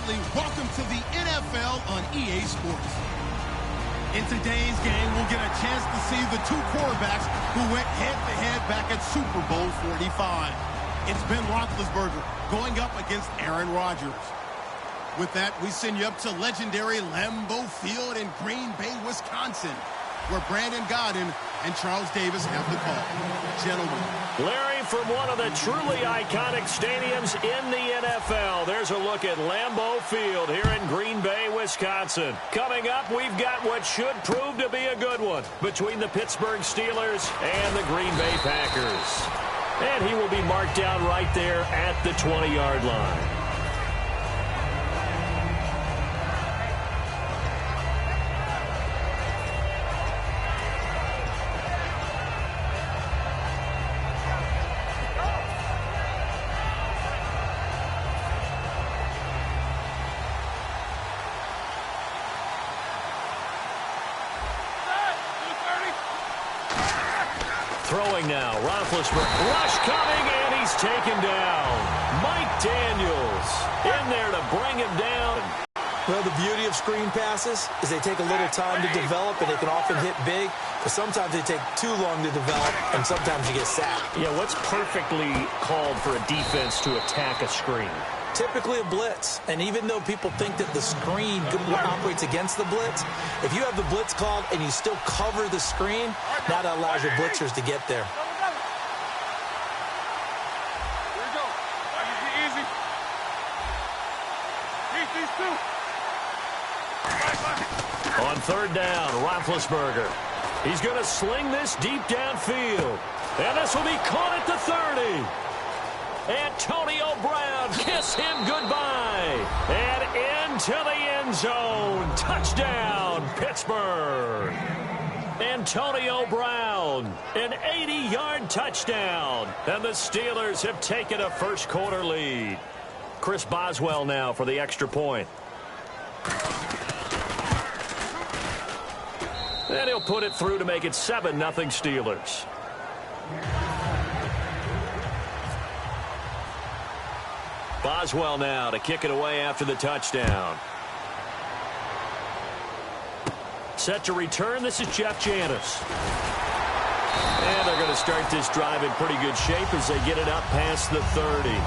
Bradley. Welcome to the NFL on EA Sports. In today's game, we'll get a chance to see the two quarterbacks who went head-to-head back at Super Bowl 45. It's Ben Roethlisberger going up against Aaron Rodgers. With that, we send you up to legendary Lambeau Field in Green Bay, Wisconsin, where Brandon Gaudin and Charles Davis have the call. Gentlemen. Larry, from one of the truly iconic stadiums in the NFL, there's a look at Lambeau Field here in Green Bay, Wisconsin. Coming up, we've got what should prove to be a good one between the Pittsburgh Steelers and the Green Bay Packers. And he will be marked down right there at the 20-yard line. Throwing now, Roethlisberger, rush coming, and he's taken down. Mike Daniels in there to bring him down. Well, the beauty of screen passes is they take a little time to develop, and they can often hit big, but sometimes they take too long to develop, and sometimes you get sacked. Yeah, what's perfectly called for a defense to attack a screen? Typically a blitz, and even though people think that the screen operates against the blitz, if you have the blitz called and you still cover the screen, that allows your blitzers to get there. Here we go. Easy. Beat these two. On third down, Roethlisberger. He's going to sling this deep downfield, and this will be caught at the 30. Antonio Brown, kiss him goodbye. And into the end zone. Touchdown, Pittsburgh. Antonio Brown, an 80-yard touchdown. And the Steelers have taken a first-quarter lead. Chris Boswell now for the extra point. And he'll put it through to make it 7-0 Steelers. Boswell now to kick it away after the touchdown. Set to return, this is Jeff Janis. And they're going to start this drive in pretty good shape as they get it up past the 30.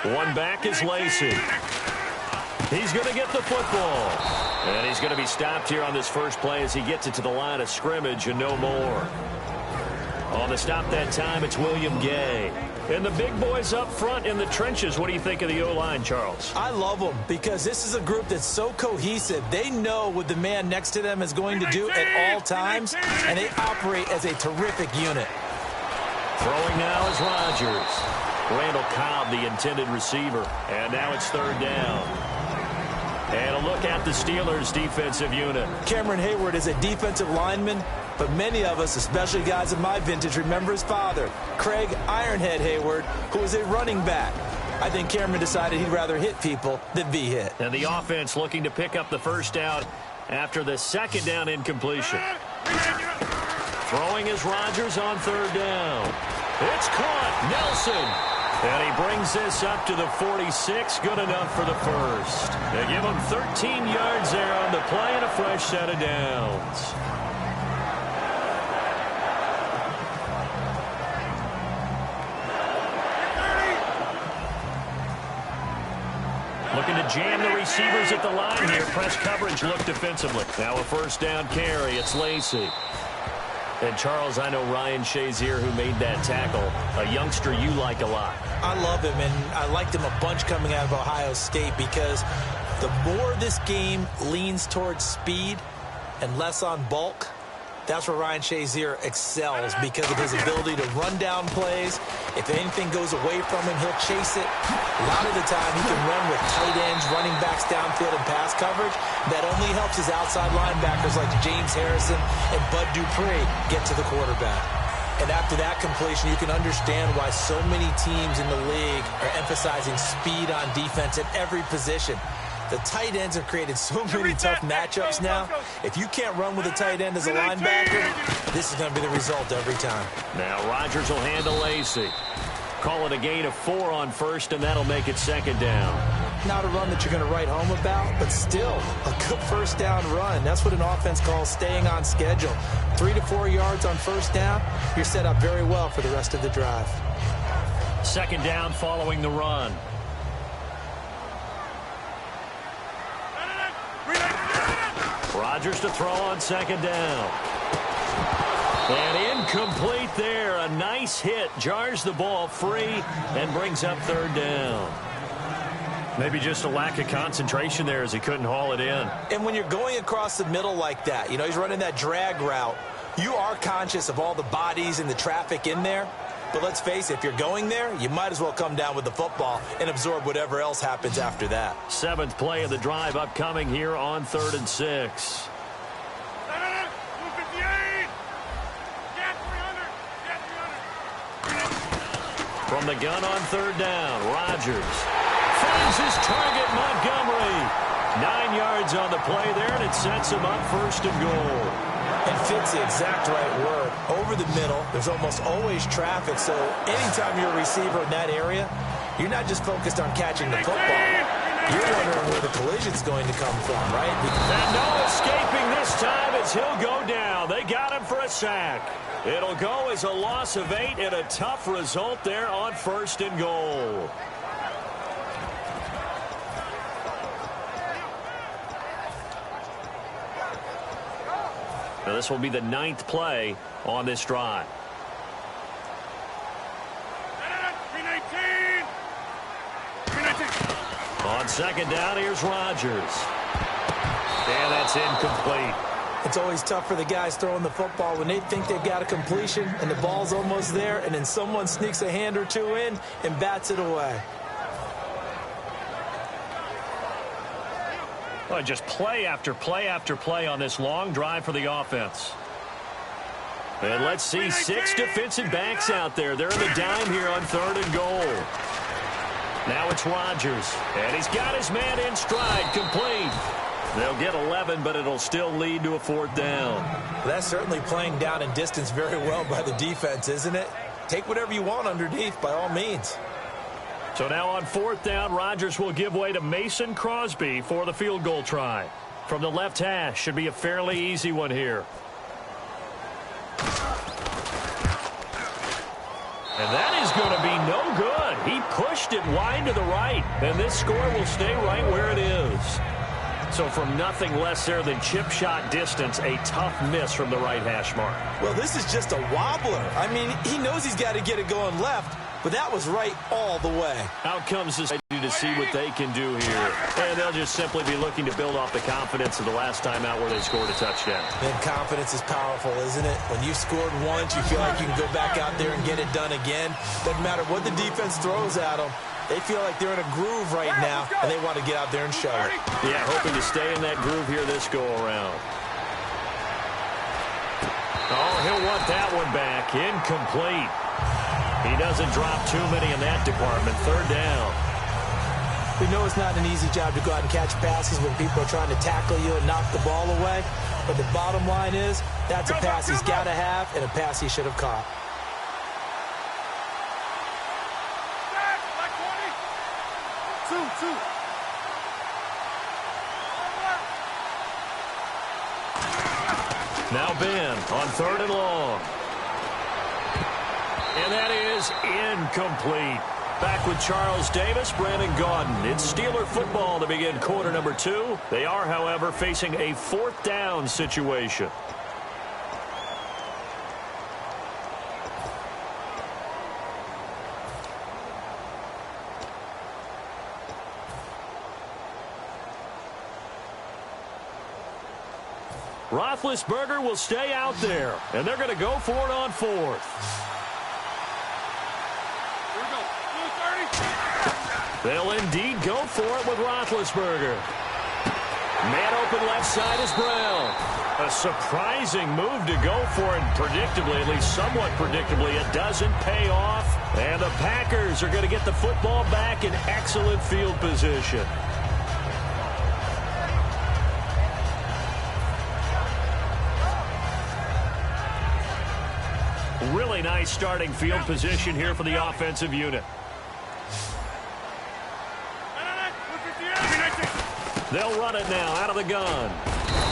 One back is Lacey. He's going to get the football. And he's going to be stopped here on this first play as he gets it to the line of scrimmage and no more. On the stop that time, it's William Gay. And the big boys up front in the trenches. What do you think of the O-line, Charles? I love them because this is a group that's so cohesive. They know what the man next to them is going to do at all times, and they operate as a terrific unit. Throwing now is Rodgers. Randall Cobb, the intended receiver. And now it's third down. And a look at the Steelers' defensive unit. Cameron Hayward is a defensive lineman, but many of us, especially guys of my vintage, remember his father, Craig Ironhead Hayward, who was a running back. I think Cameron decided he'd rather hit people than be hit. And the offense looking to pick up the first down after the second down incompletion. Throwing is Rodgers on third down. It's caught. Nelson. And he brings this up to the 46. Good enough for the first. They give him 13 yards there on the play and a fresh set of downs. Looking to jam the receivers at the line here. Press coverage look defensively. Now a first down carry. It's Lacey. And, Charles, I know Ryan Shazier, who made that tackle, a youngster you like a lot. I love him, and I liked him a bunch coming out of Ohio State because the more this game leans towards speed and less on bulk, that's where Ryan Shazier excels because of his ability to run down plays. If anything goes away from him, he'll chase it. A lot of the time, he can run with tight ends, running backs downfield, and pass coverage. That only helps his outside linebackers like James Harrison and Bud Dupree get to the quarterback. And after that completion, you can understand why so many teams in the league are emphasizing speed on defense at every position. The tight ends have created so many tough matchups now. If you can't run with a tight end as a linebacker, this is going to be the result every time. Now Rodgers will handle Lacey. Call it a gain of 4 on first, and that'll make it second down. Not a run that you're going to write home about, but still a good first down run. That's what an offense calls staying on schedule. 3 to 4 yards on first down, you're set up very well for the rest of the drive. Second down following the run. Rodgers to throw on second down. And incomplete there. A nice hit. Jars the ball free and brings up third down. Maybe just a lack of concentration there as he couldn't haul it in. And when you're going across the middle like that, you know, he's running that drag route, you are conscious of all the bodies and the traffic in there. But let's face it, if you're going there, you might as well come down with the football and absorb whatever else happens after that. 7th play of the drive upcoming here on 3rd and 6. From the gun on third down, Rodgers finds his target, Montgomery. 9 yards on the play there, and it sets him up first and goal. And fits the exact right word. Over the middle, there's almost always traffic, so anytime you're a receiver in that area, you're not just focused on catching the football. You're wondering where the collision's going to come from, right? And no escaping this time as he'll go down. They got him for a sack. It'll go as a loss of 8 and a tough result there on first and goal. Now this will be the 9th play on this drive. On second down, here's Rodgers. And that's incomplete. It's always tough for the guys throwing the football when they think they've got a completion and the ball's almost there, and then someone sneaks a hand or two in and bats it away. Well, just play after play after play on this long drive for the offense. And let's see 6 defensive backs out there. They're in the dime here on 3rd and goal. Now it's Rodgers, and he's got his man in stride, complete. They'll get 11, but it'll still lead to a 4th down. That's certainly playing down in distance very well by the defense, isn't it? Take whatever you want underneath, by all means. So now on 4th down, Rodgers will give way to Mason Crosby for the field goal try. From the left hash, should be a fairly easy one here. And that is going to be no good. He pushed it wide to the right, and this score will stay right where it is. So from nothing less there than chip shot distance, a tough miss from the right hash mark. Well, this is just a wobbler. I mean, he knows he's got to get it going left, but that was right all the way. Out comes this to see what they can do here. And they'll just simply be looking to build off the confidence of the last time out where they scored a touchdown. And confidence is powerful, isn't it? When you've scored once, you feel like you can go back out there and get it done again. Doesn't matter what the defense throws at them. They feel like they're in a groove right now, and they want to get out there and show it. Yeah, hoping to stay in that groove here this go-around. Oh, he'll want that one back. Incomplete. He doesn't drop too many in that department. 3rd down. We know it's not an easy job to go out and catch passes when people are trying to tackle you and knock the ball away. But the bottom line is, that's a pass he's got to have and a pass he should have caught. Now Ben on 3rd and long. And that is incomplete. Back with Charles Davis, Brandon Gaudin. It's Steeler football to begin quarter number 2. They are, however, facing a 4th down situation. Roethlisberger will stay out there, and they're going to go for it on 4th. They'll indeed go for it with Roethlisberger. Man open left side is Brown. A surprising move to go for it. Predictably, at least somewhat predictably, it doesn't pay off. And the Packers are going to get the football back in excellent field position. Really nice starting field position here for the offensive unit. They'll run it now out of the gun.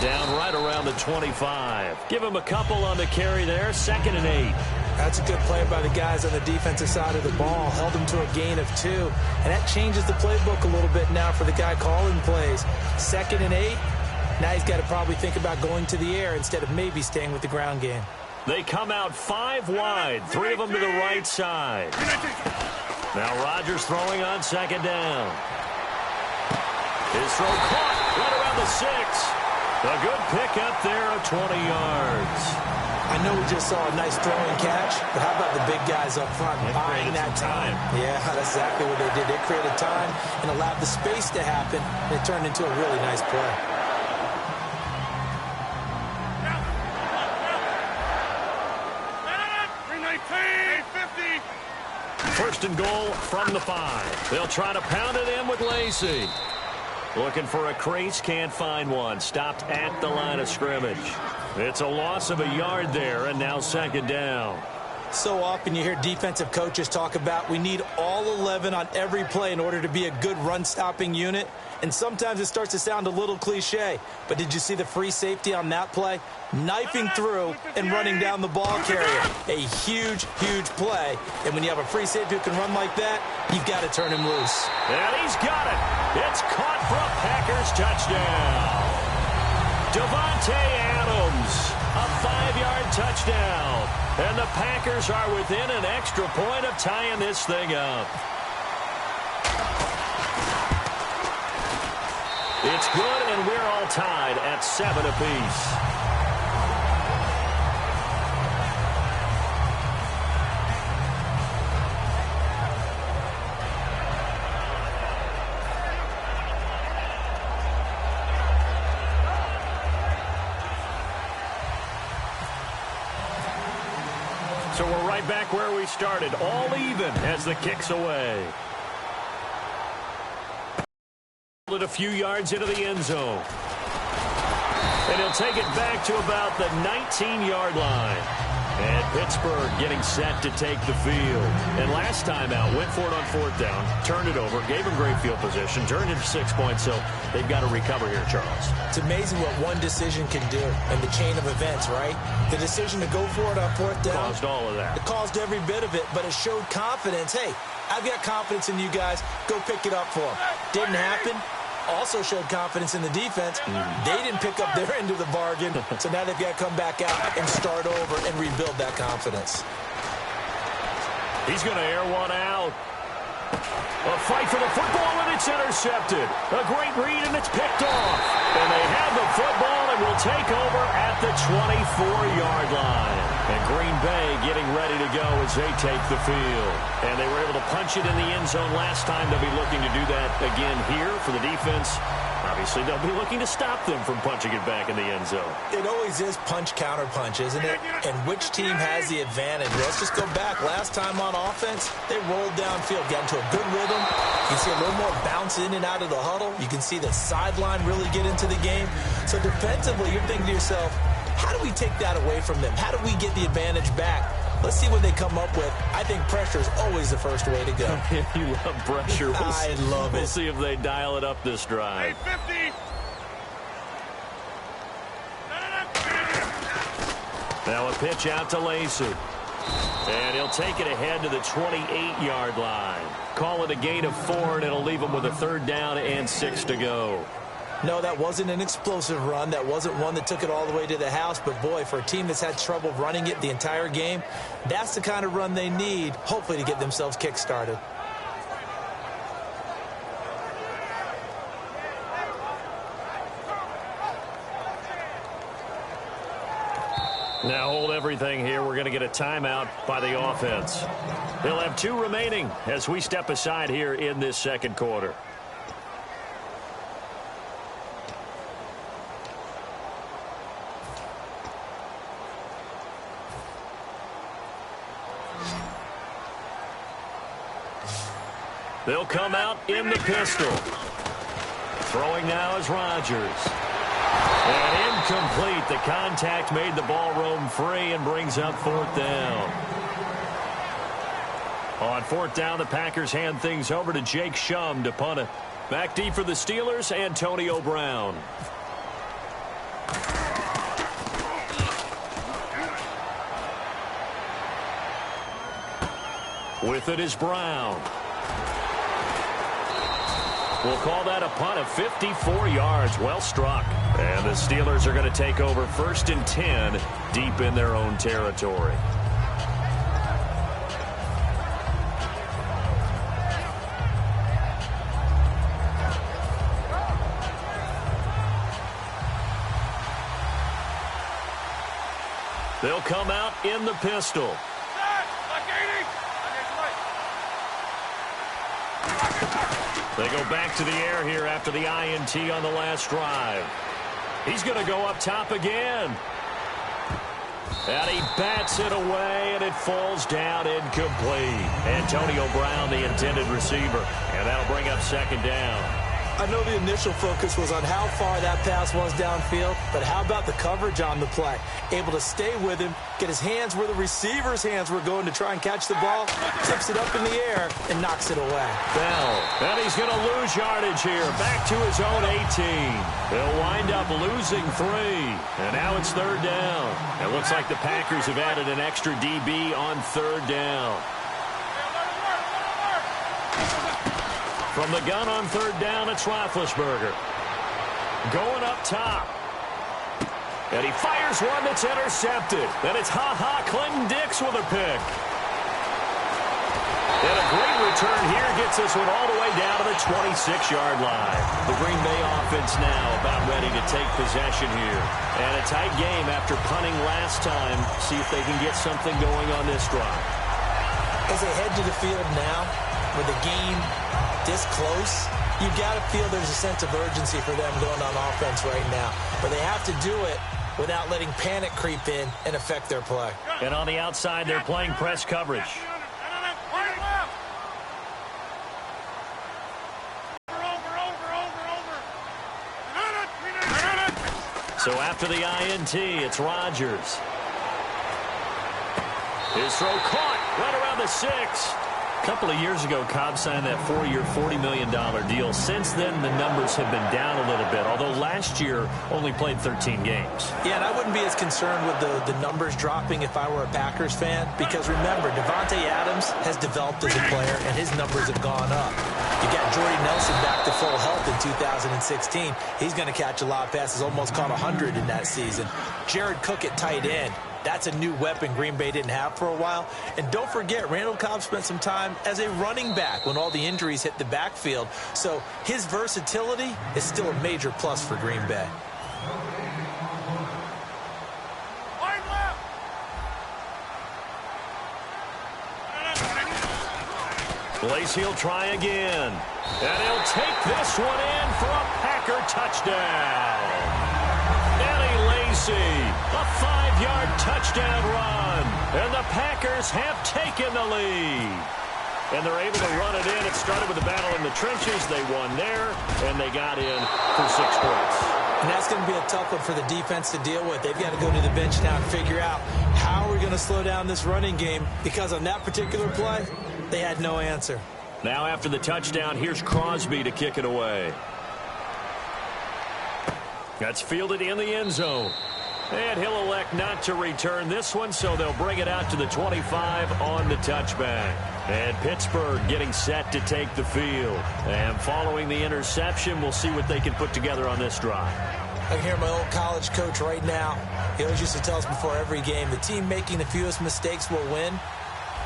Down right around the 25. Give him a couple on the carry there. 2nd and 8. That's a good play by the guys on the defensive side of the ball. Held them to a gain of 2. And that changes the playbook a little bit now for the guy calling plays. 2nd and 8. Now he's got to probably think about going to the air instead of maybe staying with the ground game. They come out 5 wide. 3 of them to the right side. Now Rodgers throwing on 2nd down. His throw caught right around the 6. A good pickup there of 20 yards. I know we just saw a nice throwing catch, but how about the big guys up front buying that time? Yeah, that's exactly what they did. They created time and allowed the space to happen, and it turned into a really nice play. First and goal from the 5. They'll try to pound it in with Lacey. Looking for a crease, can't find one. Stopped at the line of scrimmage. It's a loss of a yard there, and now 2nd down. So often you hear defensive coaches talk about we need all 11 on every play in order to be a good run-stopping unit. And sometimes it starts to sound a little cliche. But did you see the free safety on that play? Knifing through and running down the ball carrier. A huge, huge play. And when you have a free safety who can run like that, you've got to turn him loose. And he's got it. It's caught for a Packers touchdown. Devontae Adams, a 5-yard touchdown. And the Packers are within an extra point of tying this thing up. It's good, and we're all tied at 7 apiece. So we're right back where we started, all even as the kick's away. A few yards into the end zone. And he'll take it back to about the 19-yard line. And Pittsburgh getting set to take the field. And last time out, went for it on 4th down, turned it over, gave him great field position, turned it to 6 points, so they've got to recover here, Charles. It's amazing what one decision can do in the chain of events, right? The decision to go for it on 4th down. Caused all of that. It caused every bit of it, but it showed confidence. Hey, I've got confidence in you guys. Go pick it up for them. Didn't happen. Also showed confidence in the defense. They didn't pick up their end of the bargain, so now they've got to come back out and start over and rebuild that confidence. He's going to air one out. A fight for the football, and it's intercepted. A great read, and it's picked off. And they have the football and will take over at the 24-yard line. And Green Bay getting ready to go as they take the field. And they were able to punch it in the end zone last time. They'll be looking to do that again here for the defense. Obviously, they'll be looking to stop them from punching it back in the end zone. It always is punch-counter-punch, isn't it? And which team has the advantage? Let's just go back. Last time on offense, they rolled downfield, got into a good rhythm. You can see a little more bounce in and out of the huddle. You can see the sideline really get into the game. So defensively, you're thinking to yourself, how do we take that away from them? How do we get the advantage back? Let's see what they come up with. I think pressure is always the first way to go. You love pressure. I love it. We'll see if they dial it up this drive. 50. Now a pitch out to Lacey. And he'll take it ahead to the 28-yard line. Call it a gain of 4, and it'll leave him with a 3rd down and 6 to go. No, that wasn't an explosive run. That wasn't one that took it all the way to the house. But, boy, for a team that's had trouble running it the entire game, that's the kind of run they need, hopefully, to get themselves kick-started. Now hold everything here. We're going to get a timeout by the offense. They'll have 2 remaining as we step aside here in this 2nd quarter. They'll come out in the pistol. Throwing now is Rodgers. And incomplete. The contact made the ball roam free and brings up 4th down. On 4th down, the Packers hand things over to Jake Shum to punt it. Back deep for the Steelers, Antonio Brown. With it is Brown. We'll call that a punt of 54 yards. Well struck. And the Steelers are going to take over 1st and 10 deep in their own territory. They'll come out in the pistol. They go back to the air here after the INT on the last drive. He's going to go up top again. And he bats it away, and it falls down incomplete. Antonio Brown, the intended receiver. And that'll bring up 2nd down. I know the initial focus was on how far that pass was downfield, but how about the coverage on the play? Able to stay with him, get his hands where the receiver's hands were going to try and catch the ball, tips it up in the air, and knocks it away. Bell, and he's going to lose yardage here, back to his own 18. He'll wind up losing 3, and now it's 3rd down. It looks like the Packers have added an extra DB on 3rd down. From the gun on 3rd down, it's Roethlisberger. Going up top. And he fires one that's intercepted. Then it's Clinton-Dix with a pick. And a great return here gets this one all the way down to the 26-yard line. The Green Bay offense now about ready to take possession here. And a tight game after punting last time. See if they can get something going on this drive. As they head to the field now, with the game this close, you got to feel there's a sense of urgency for them going on offense right now. But they have to do it without letting panic creep in and affect their play. And on the outside, they're playing press coverage. So after the INT, it's Rodgers. His throw caught right around the 6. A couple of years ago, Cobb signed that 4-year, $40 million deal. Since then, the numbers have been down a little bit, although last year only played 13 games. Yeah, and I wouldn't be as concerned with the numbers dropping if I were a Packers fan, because remember, Devontae Adams has developed as a player, and his numbers have gone up. You got Jordy Nelson back to full health in 2016. He's going to catch a lot of passes, almost caught 100 in that season. Jared Cook at tight end. That's a new weapon Green Bay didn't have for a while. And don't forget, Randall Cobb spent some time as a running back when all the injuries hit the backfield. So his versatility is still a major plus for Green Bay. Lacey will try again. And he'll take this one in for a Packer touchdown. Lacey, a 5-yard touchdown run. And the Packers have taken the lead. And they're able to run it in. It started with a battle in the trenches. They won there, and they got in for 6 points. And that's going to be a tough one for the defense to deal with. They've got to go to the bench now and figure out how we're going to slow down this running game, because on that particular play, they had no answer. Now after the touchdown, here's Crosby to kick it away. That's fielded in the end zone. And he'll elect not to return this one, so they'll bring it out to the 25 on the touchback. And Pittsburgh getting set to take the field. And following the interception, we'll see what they can put together on this drive. I can hear my old college coach right now. He always used to tell us before every game, the team making the fewest mistakes will win.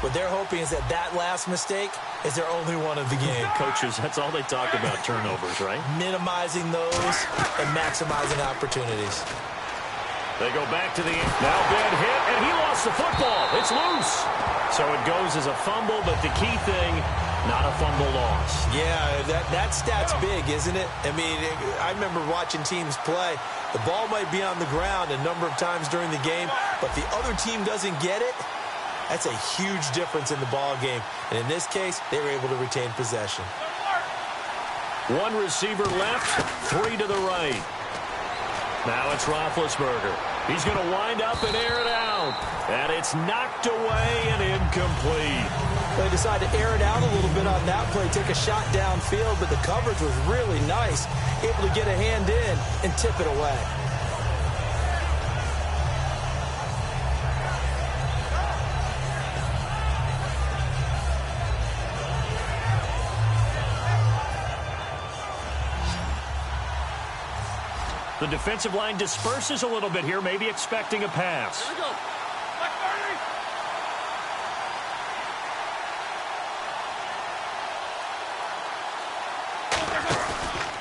What they're hoping is that last mistake is their only one of the game. Coaches, that's all they talk about, turnovers, right? Minimizing those and maximizing opportunities. They go back to the now bad hit, and he lost the football. It's loose. So it goes as a fumble, but the key thing, not a fumble loss. Yeah, that stat's big, isn't it? I mean, I remember watching teams play. The ball might be on the ground a number of times during the game, but the other team doesn't get it. That's a huge difference in the ball game. And in this case, they were able to retain possession. One receiver left, 3 to the right. Now it's Roethlisberger. He's going to wind up and air it out. And it's knocked away and incomplete. They decided to air it out a little bit on that play, take a shot downfield, but the coverage was really nice. Able to get a hand in and tip it away. The defensive line disperses a little bit here, maybe expecting a pass. Here we go. Black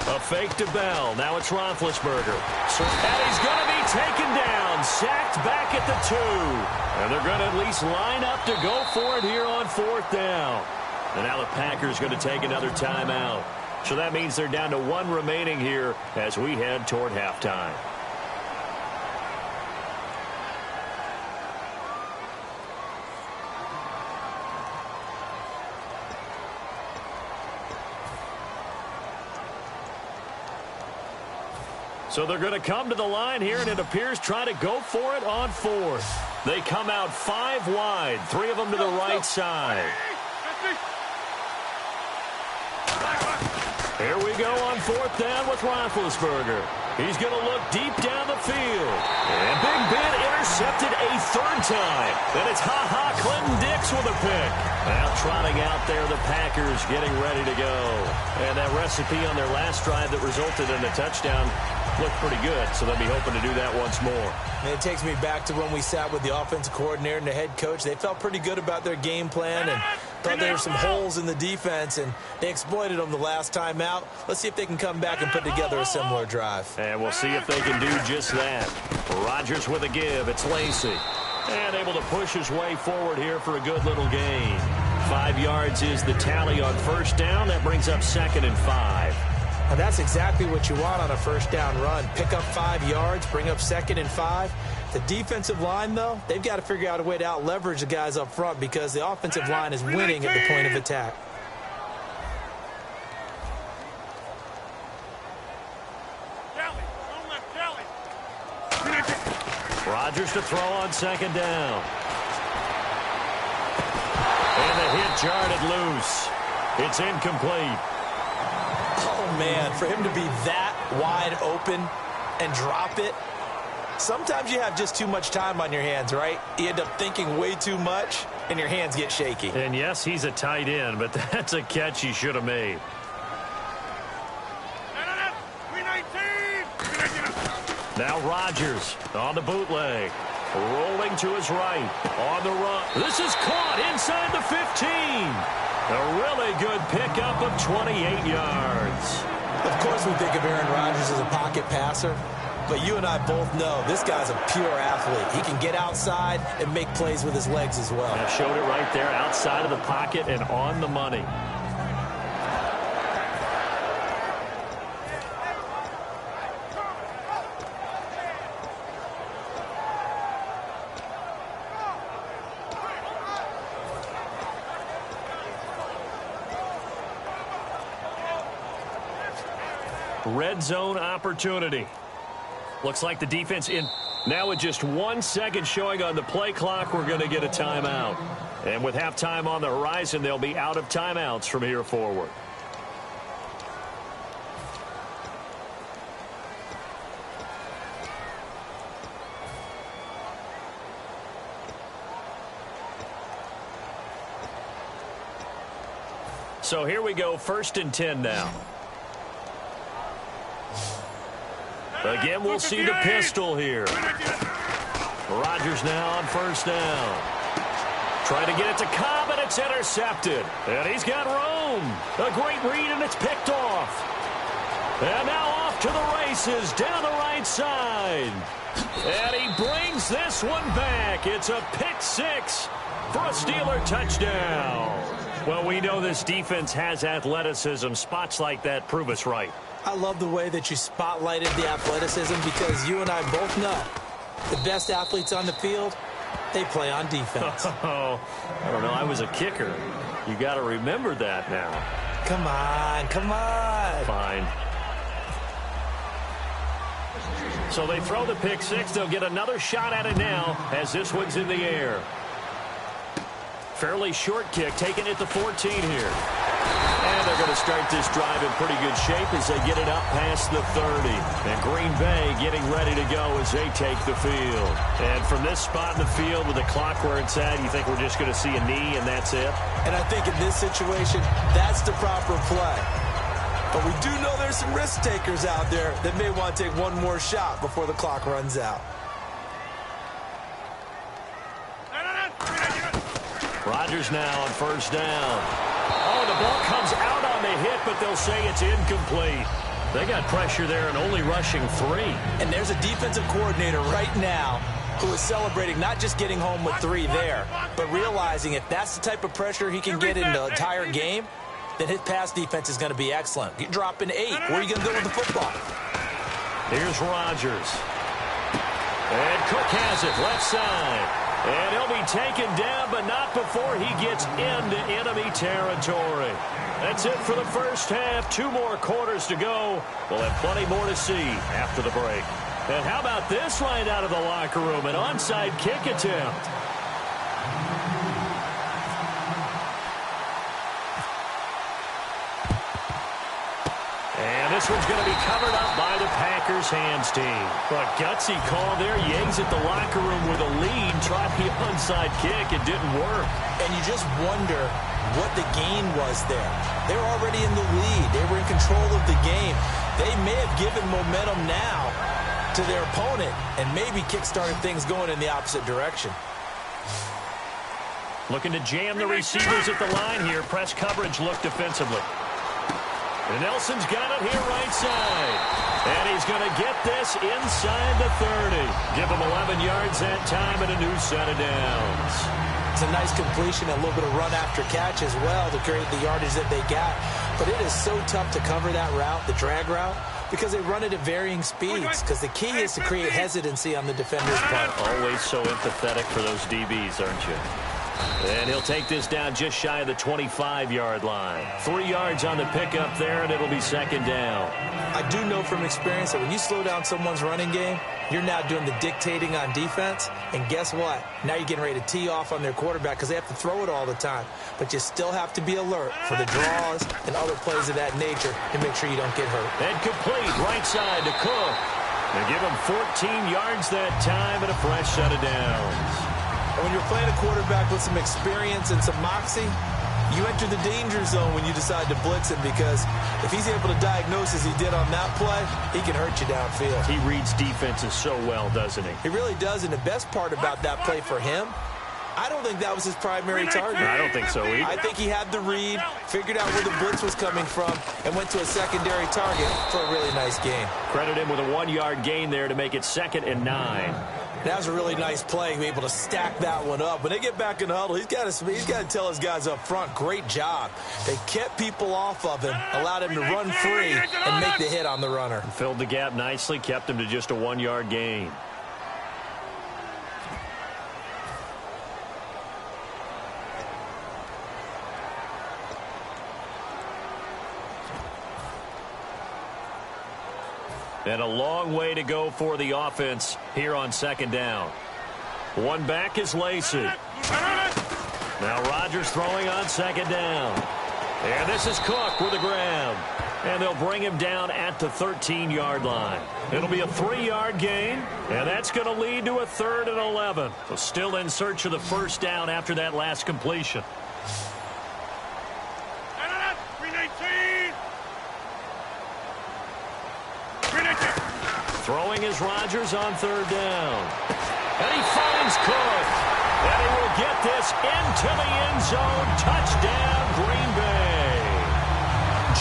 30. A fake to Bell. Now it's Roethlisberger. And he's going to be taken down. Sacked back at the 2. And they're going to at least line up to go for it here on 4th down. And now the Packers going to take another timeout. So that means they're down to 1 remaining here as we head toward halftime. So they're going to come to the line here, and it appears trying to go for it on 4th. They come out 5 wide, 3 of them to the right side. Here we go on 4th down with Roethlisberger. He's going to look deep down the field. And Big Ben intercepted a 3rd time. And it's Clinton Dix with a pick. Now trotting out there, the Packers getting ready to go. And that recipe on their last drive that resulted in a touchdown looked pretty good, so they'll be hoping to do that once more. And it takes me back to when we sat with the offensive coordinator and the head coach. They felt pretty good about their game plan and thought there were some holes in the defense, and they exploited them the last time out. Let's see if they can come back and put together a similar drive. And we'll see if they can do just that. Rodgers with a give. It's Lacy. And able to push his way forward here for a good little gain. 5 yards is the tally on 1st down. That brings up 2nd and 5. And that's exactly what you want on a 1st down run. Pick up 5 yards, bring up 2nd and 5. The defensive line, though, they've got to figure out a way to out-leverage the guys up front because the offensive line is winning at the point of attack. Rodgers to throw on 2nd down. And the hit jarred it loose. It's incomplete. Oh, man, for him to be that wide open and drop it, sometimes you have just too much time on your hands, right? You end up thinking way too much, and your hands get shaky. And, yes, he's a tight end, but that's a catch he should have made. Now Rodgers on the bootleg. Rolling to his right. On the run. This is caught inside the 15. A really good pickup of 28 yards. Of course we think of Aaron Rodgers as a pocket passer, but you and I both know this guy's a pure athlete. He can get outside and make plays with his legs as well. I showed it right there, outside of the pocket and on the money. Red zone opportunity. Looks like the defense in. Now with just 1 second showing on the play clock, we're going to get a timeout. And with halftime on the horizon, they'll be out of timeouts from here forward. So here we go, 1st and 10 now. Again, we'll see the pistol here. Rodgers now on 1st down. Trying to get it to Cobb, and it's intercepted. And he's got room. A great read, and it's picked off. And now off to the races down the right side. And he brings this one back. It's a pick 6 for a Steeler touchdown. Well, we know this defense has athleticism. Spots like that prove us right. I love the way that you spotlighted the athleticism because you and I both know the best athletes on the field, they play on defense. Oh, I don't know. I was a kicker. You got to remember that now. Come on, come on. Fine. So they throw the pick six. They'll get another shot at it now as this one's in the air. Fairly short kick, taking it to 14 here. And they're going to start this drive in pretty good shape as they get it up past the 30. And Green Bay getting ready to go as they take the field. And from this spot in the field with the clock where it's at, you think we're just going to see a knee and that's it? And I think in this situation, that's the proper play. But we do know there's some risk takers out there that may want to take one more shot before the clock runs out. Rodgers now on first down. Oh, the ball comes out on the hit, but they'll say it's incomplete. They got pressure there and only rushing 3. And there's a defensive coordinator right now who is celebrating not just getting home with 3 there, but realizing if that's the type of pressure he can get in the entire game, then his pass defense is going to be excellent. You drop in 8. Where are you going to go with the football? Here's Rodgers. And Cook has it left side. And he'll be taken down, but not before he gets into enemy territory. That's it for the first half. 2 more quarters to go. We'll have plenty more to see after the break. And how about this right out of the locker room? An onside kick attempt. And this one's going to be covered up by the Packers hands team. But gutsy call there. Yanks at the locker room with a lead. Tried the onside kick. It didn't work. And you just wonder what the gain was there. They were already in the lead. They were in control of the game. They may have given momentum now to their opponent and maybe kick-started things going in the opposite direction. Looking to jam the receivers at the line here. Press coverage look defensively. And Nelson's got it here right side. And he's going to get this inside the 30. Give him 11 yards that time and a new set of downs. It's a nice completion, a little bit of run after catch as well to create the yardage that they got. But it is so tough to cover that route, the drag route, because they run it at varying speeds. Because the key is to create hesitancy on the defender's part. Always so empathetic for those DBs, aren't you? And he'll take this down just shy of the 25-yard line. 3 yards on the pickup there, and it'll be second down. I do know from experience that when you slow down someone's running game, you're now doing the dictating on defense. And guess what? Now you're getting ready to tee off on their quarterback because they have to throw it all the time. But you still have to be alert for the draws and other plays of that nature to make sure you don't get hurt. And complete right side to Cook. They give him 14 yards that time and a fresh set of downs. And when you're playing a quarterback with some experience and some moxie, you enter the danger zone when you decide to blitz him, because if he's able to diagnose as he did on that play, he can hurt you downfield. He reads defenses so well, doesn't he? He really does, and the best part about that play for him, I don't think that was his primary target. I don't think so either. I think he had the read, figured out where the blitz was coming from, and went to a secondary target for a really nice gain. Credit him with a 1-yard gain there to make it 2nd and 9. That was a really nice play, be able to stack that one up. When they get back in the huddle, he's got to tell his guys up front, great job. They kept people off of him, allowed him to run free, and make the hit on the runner. Filled the gap nicely, kept him to just a 1-yard gain. And a long way to go for the offense here on 2nd down. One back is Lacey. Now Rodgers throwing on 2nd down. And this is Cook with the grab. And they'll bring him down at the 13-yard line. It'll be a 3-yard gain, and that's going to lead to a 3rd and 11. So still in search of the first down after that last completion. Throwing is Rodgers on 3rd down. And he finds Cook. And he will get this into the end zone. Touchdown, Green Bay.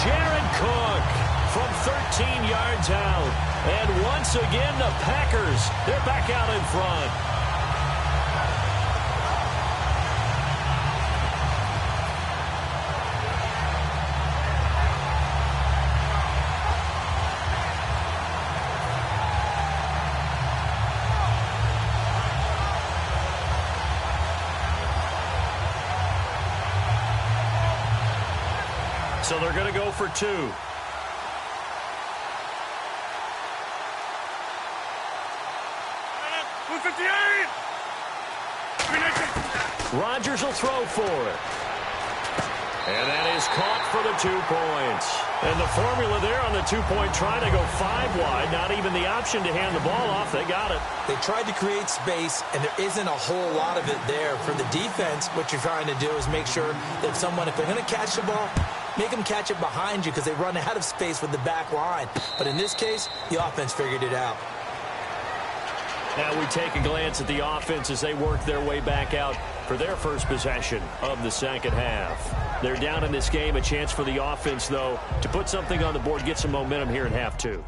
Jared Cook from 13 yards out. And once again, the Packers, they're back out in front. So they're going to go for 2. 158. Rodgers will throw for it. And that is caught for the 2 points. And the formula there on the 2-point try to go 5 wide. Not even the option to hand the ball off. They got it. They tried to create space, and there isn't a whole lot of it there. For the defense, what you're trying to do is make sure that if they're going to catch the ball, make them catch it behind you because they run out of space with the back line. But in this case, the offense figured it out. Now we take a glance at the offense as they work their way back out for their first possession of the second half. They're down in this game. A chance for the offense, though, to put something on the board, get some momentum here in half 2.